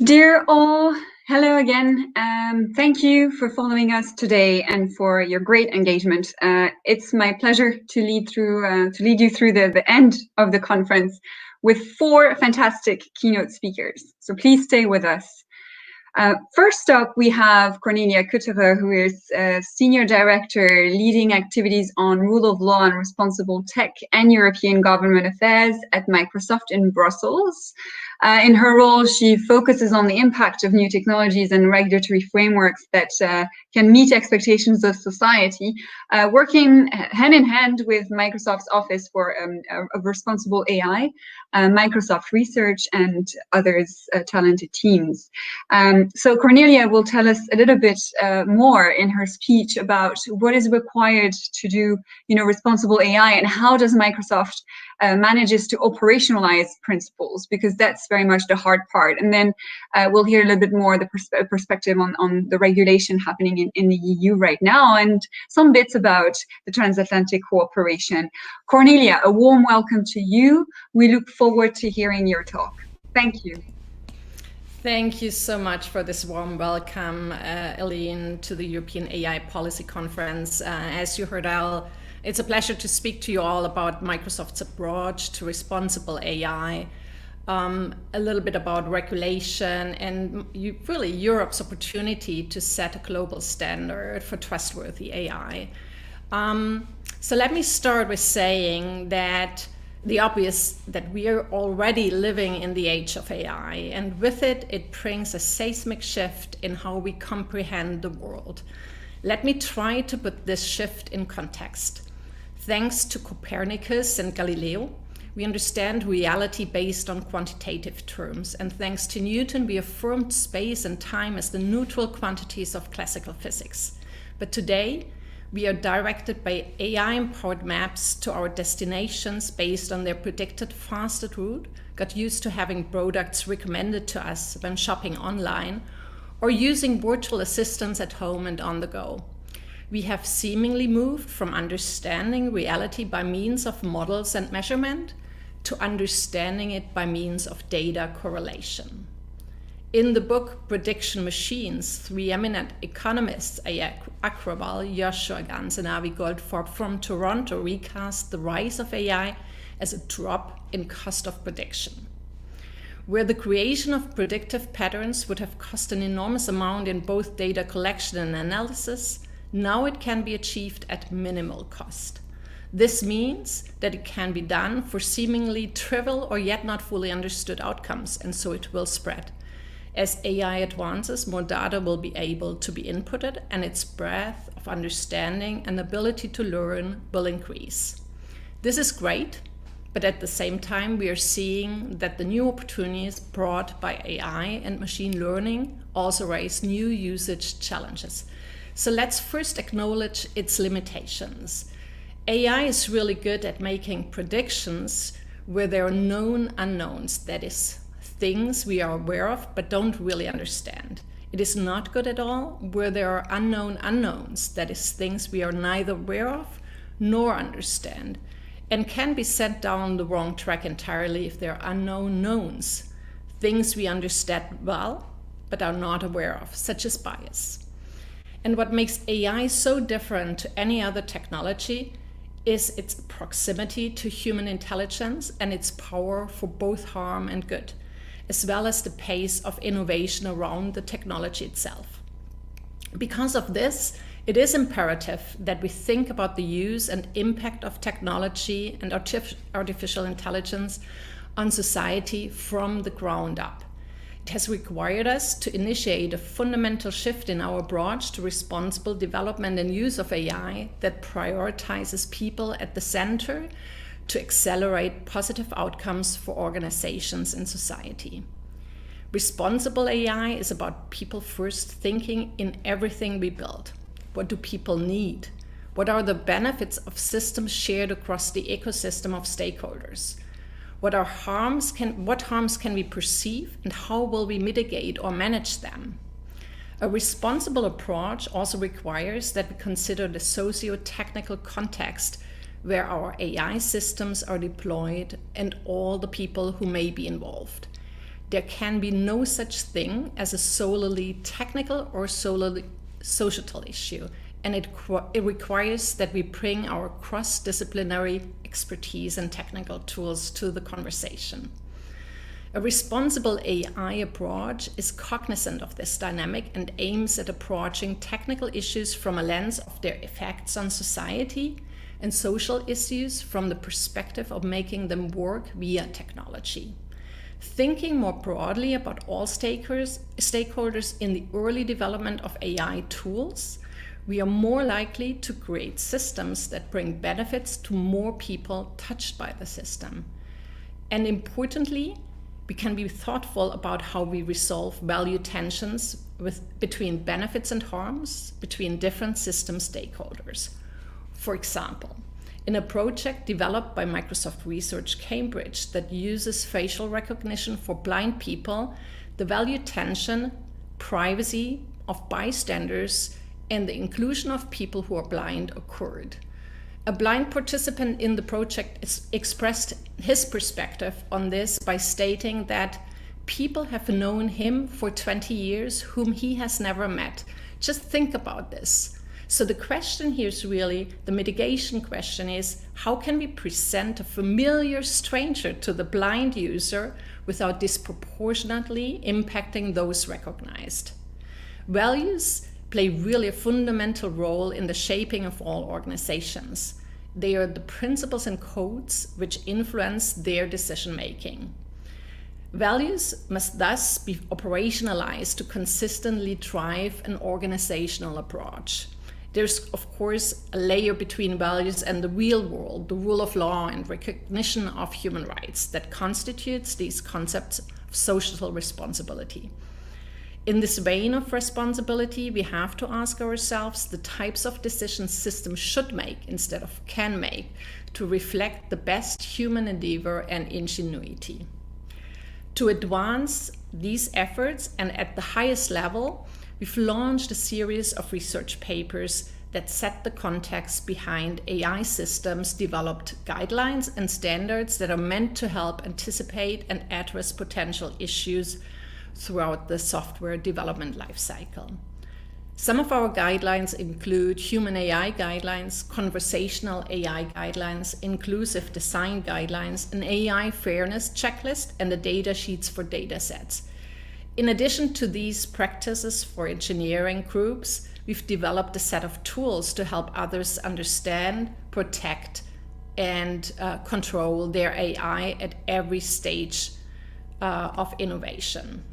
Dear all, hello again. Thank you for following us today and for your great engagement. It's my pleasure to lead you through the end of the conference with 4 fantastic keynote speakers. So please stay with us. First up, we have Cornelia Kutterer, who is Senior Director leading activities on rule of law and responsible tech and European government affairs at Microsoft in Brussels. In her role, she focuses on the impact of new technologies and regulatory frameworks that can meet expectations of society, working hand in hand with Microsoft's Office for Responsible AI, Microsoft Research, and others talented teams. So Cornelia will tell us a little bit more in her speech about what is required to do, responsible AI, and how does Microsoft manages to operationalize principles, because that's very much the hard part. And then we'll hear a little bit more the perspective on the regulation happening in the EU right now, and some bits about the transatlantic cooperation. Cornelia, a warm welcome to you. We look forward to hearing your talk. Thank you. Thank you so much for this warm welcome, Eileen, to the European AI Policy Conference. As you heard, it's a pleasure to speak to you all about Microsoft's approach to responsible AI, a little bit about regulation, and really Europe's opportunity to set a global standard for trustworthy AI. So let me start with saying that the obvious that we are already living in the age of AI, and with it, it brings a seismic shift in how we comprehend the world. Let me try to put this shift in context. Thanks to Copernicus and Galileo, we understand reality based on quantitative terms, and thanks to Newton, we affirmed space and time as the neutral quantities of classical physics. But today, we are directed by AI-empowered maps to our destinations based on their predicted fastest route, got used to having products recommended to us when shopping online, or using virtual assistants at home and on the go. We have seemingly moved from understanding reality by means of models and measurement to understanding it by means of data correlation. In the book Prediction Machines, 3 eminent economists, Aya Agrawal, Joshua Gans, and Avi Goldfarb from Toronto recast the rise of AI as a drop in cost of prediction. Where the creation of predictive patterns would have cost an enormous amount in both data collection and analysis, now it can be achieved at minimal cost. This means that it can be done for seemingly trivial or yet not fully understood outcomes, and so it will spread. As AI advances, more data will be able to be inputted, and its breadth of understanding and ability to learn will increase. This is great, but at the same time, we are seeing that the new opportunities brought by AI and machine learning also raise new usage challenges. So let's first acknowledge its limitations. AI is really good at making predictions where there are known unknowns, that is, things we are aware of but don't really understand. It is not good at all where there are unknown unknowns, that is, things we are neither aware of nor understand, and can be sent down the wrong track entirely if there are unknown knowns, things we understand well but are not aware of, such as bias. And what makes AI so different to any other technology is its proximity to human intelligence and its power for both harm and good, as well as the pace of innovation around the technology itself. Because of this, it is imperative that we think about the use and impact of technology and artificial intelligence on society from the ground up. It has required us to initiate a fundamental shift in our approach to responsible development and use of AI that prioritizes people at the center to accelerate positive outcomes for organizations and society. Responsible AI is about people first thinking in everything we build. What do people need? What are the benefits of systems shared across the ecosystem of stakeholders? What harms can we perceive, and how will we mitigate or manage them? A responsible approach also requires that we consider the socio-technical context where our AI systems are deployed and all the people who may be involved. There can be no such thing as a solely technical or solely societal issue, and it requires that we bring our cross-disciplinary expertise and technical tools to the conversation. A responsible AI approach is cognizant of this dynamic and aims at approaching technical issues from a lens of their effects on society and social issues from the perspective of making them work via technology. Thinking more broadly about all stakeholders in the early development of AI tools, we are more likely to create systems that bring benefits to more people touched by the system. And importantly, we can be thoughtful about how we resolve value tensions between benefits and harms between different system stakeholders. For example, in a project developed by Microsoft Research Cambridge that uses facial recognition for blind people, the value tension, privacy of bystanders, and the inclusion of people who are blind occurred. A blind participant in the project expressed his perspective on this by stating that people have known him for 20 years whom he has never met. Just think about this. So the question here is really, the mitigation question is, how can we present a familiar stranger to the blind user without disproportionately impacting those recognized? Values play really a fundamental role in the shaping of all organizations. They are the principles and codes which influence their decision making. Values must thus be operationalized to consistently drive an organizational approach. There's, of course, a layer between values and the real world, the rule of law and recognition of human rights that constitutes these concepts of social responsibility. In this vein of responsibility, we have to ask ourselves the types of decisions systems should make instead of can make to reflect the best human endeavor and ingenuity. To advance these efforts and at the highest level, we've launched a series of research papers that set the context behind AI systems, developed guidelines and standards that are meant to help anticipate and address potential issues throughout the software development lifecycle. Some of our guidelines include human AI guidelines, conversational AI guidelines, inclusive design guidelines, an AI fairness checklist, and the data sheets for data sets. In addition to these practices for engineering groups, we've developed a set of tools to help others understand, protect, and control their AI at every stage of innovation.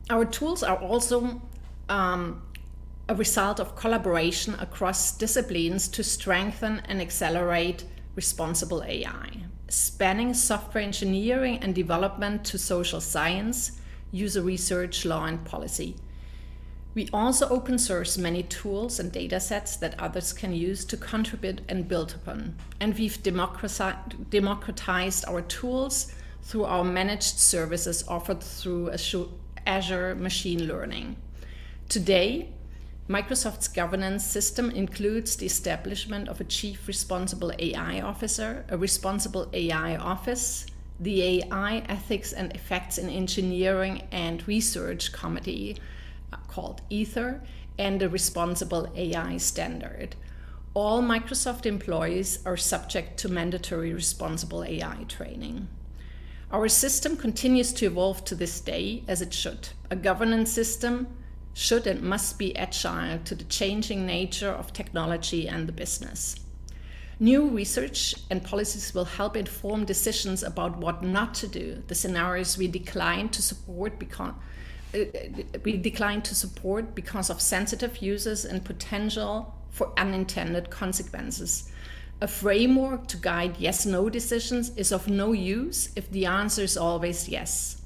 Our tools are also a result of collaboration across disciplines to strengthen and accelerate responsible AI, spanning software engineering and development to social science, user research, law, and policy. We also open source many tools and data sets that others can use to contribute and build upon. And we've democratized our tools through our managed services offered through Azure Machine Learning. Today, Microsoft's governance system includes the establishment of a Chief Responsible AI Officer, a Responsible AI Office, the AI Ethics and Effects in Engineering and Research Committee, called Ether, and a Responsible AI Standard. All Microsoft employees are subject to mandatory responsible AI training. Our system continues to evolve to this day, as it should. A governance system should and must be agile to the changing nature of technology and the business. New research and policies will help inform decisions about what not to do, the scenarios we decline to support because of sensitive uses and potential for unintended consequences. A framework to guide yes-no decisions is of no use if the answer is always yes.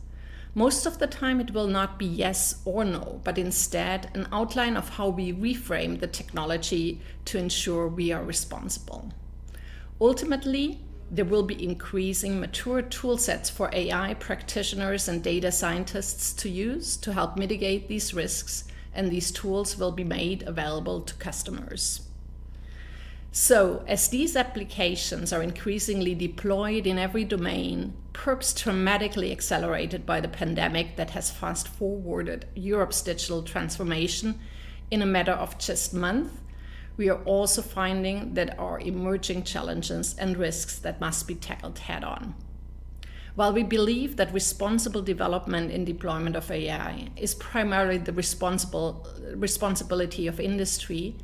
Most of the time it will not be yes or no, but instead an outline of how we reframe the technology to ensure we are responsible. Ultimately, there will be increasing mature tool sets for AI practitioners and data scientists to use to help mitigate these risks and these tools will be made available to customers. So, as these applications are increasingly deployed in every domain, perhaps dramatically accelerated by the pandemic that has fast-forwarded Europe's digital transformation in a matter of just months, we are also finding that are emerging challenges and risks that must be tackled head-on. While we believe that responsible development and deployment of AI is primarily the responsibility of industry,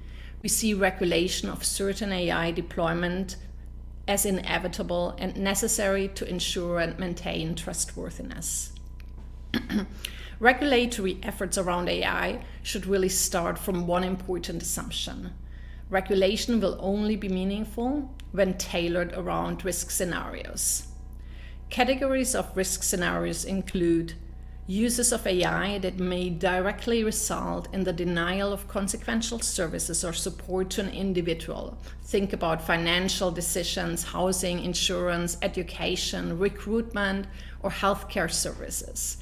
we see regulation of certain AI deployment as inevitable and necessary to ensure and maintain trustworthiness. Regulatory efforts around AI should really start from one important assumption. Regulation will only be meaningful when tailored around risk scenarios. Categories of risk scenarios include uses of AI that may directly result in the denial of consequential services or support to an individual. Think about financial decisions, housing, insurance, education, recruitment, or healthcare services.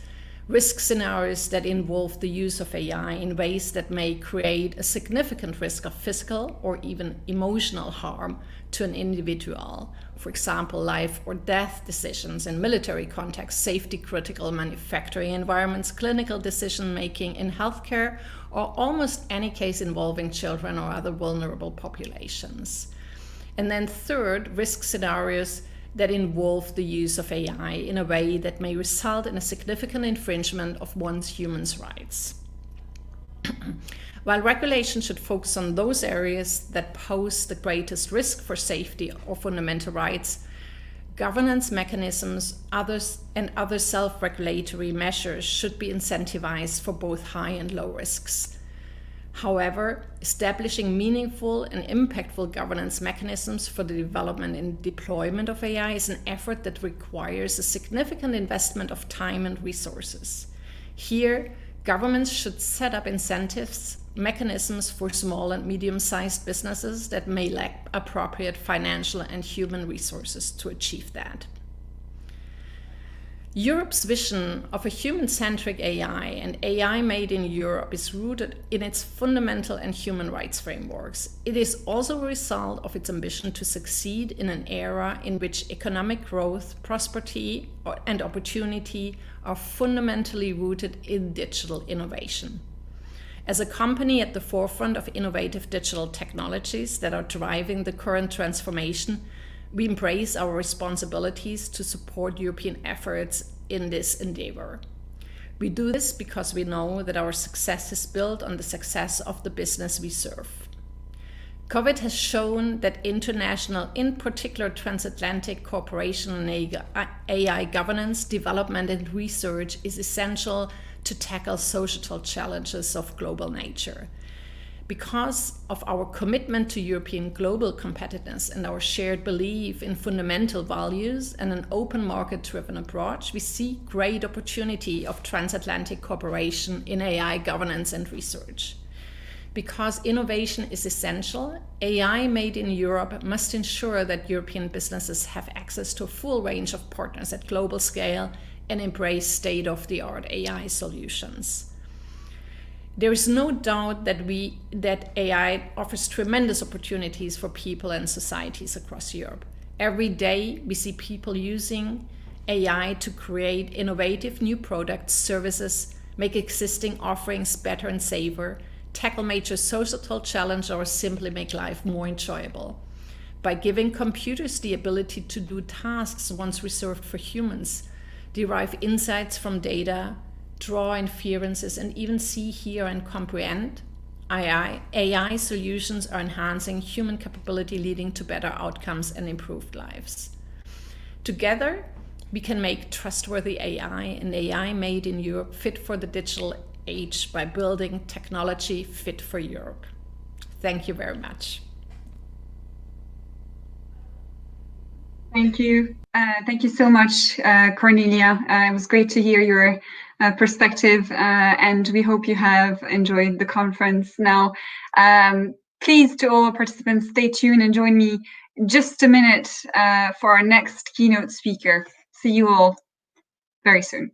Risk scenarios that involve the use of AI in ways that may create a significant risk of physical or even emotional harm to an individual. For example, life or death decisions in military contexts, safety-critical manufacturing environments, clinical decision-making in healthcare, or almost any case involving children or other vulnerable populations. And then third, risk scenarios that involve the use of AI in a way that may result in a significant infringement of one's human rights. While regulation should focus on those areas that pose the greatest risk for safety or fundamental rights, governance mechanisms and other self-regulatory measures should be incentivized for both high and low risks. However, establishing meaningful and impactful governance mechanisms for the development and deployment of AI is an effort that requires a significant investment of time and resources. Here, governments should set up incentives, mechanisms for small and medium-sized businesses that may lack appropriate financial and human resources to achieve that. Europe's vision of a human-centric AI and AI made in Europe is rooted in its fundamental and human rights frameworks. It is also a result of its ambition to succeed in an era in which economic growth, prosperity, and opportunity are fundamentally rooted in digital innovation. As a company at the forefront of innovative digital technologies that are driving the current transformation, we embrace our responsibilities to support European efforts in this endeavor. We do this because we know that our success is built on the success of the business we serve. COVID has shown that international, in particular transatlantic cooperation on AI governance, development, and research is essential to tackle societal challenges of global nature. Because of our commitment to European global competitiveness and our shared belief in fundamental values and an open market-driven approach, we see great opportunity of transatlantic cooperation in AI governance and research. Because innovation is essential, AI made in Europe must ensure that European businesses have access to a full range of partners at global scale and embrace state-of-the-art AI solutions. There is no doubt that AI offers tremendous opportunities for people and societies across Europe. Every day, we see people using AI to create innovative new products, services, make existing offerings better and safer, tackle major societal challenges, or simply make life more enjoyable. By giving computers the ability to do tasks once reserved for humans, derive insights from data, draw inferences, and even see, hear, and comprehend, AI solutions are enhancing human capability, leading to better outcomes and improved lives. Together, we can make trustworthy AI and AI made in Europe fit for the digital age by building technology fit for Europe. Thank you very much. Thank you. Thank you so much, Cornelia. It was great to hear your perspective, and we hope you have enjoyed the conference. Now, please, to all participants, stay tuned and join me in just a minute for our next keynote speaker. See you all very soon.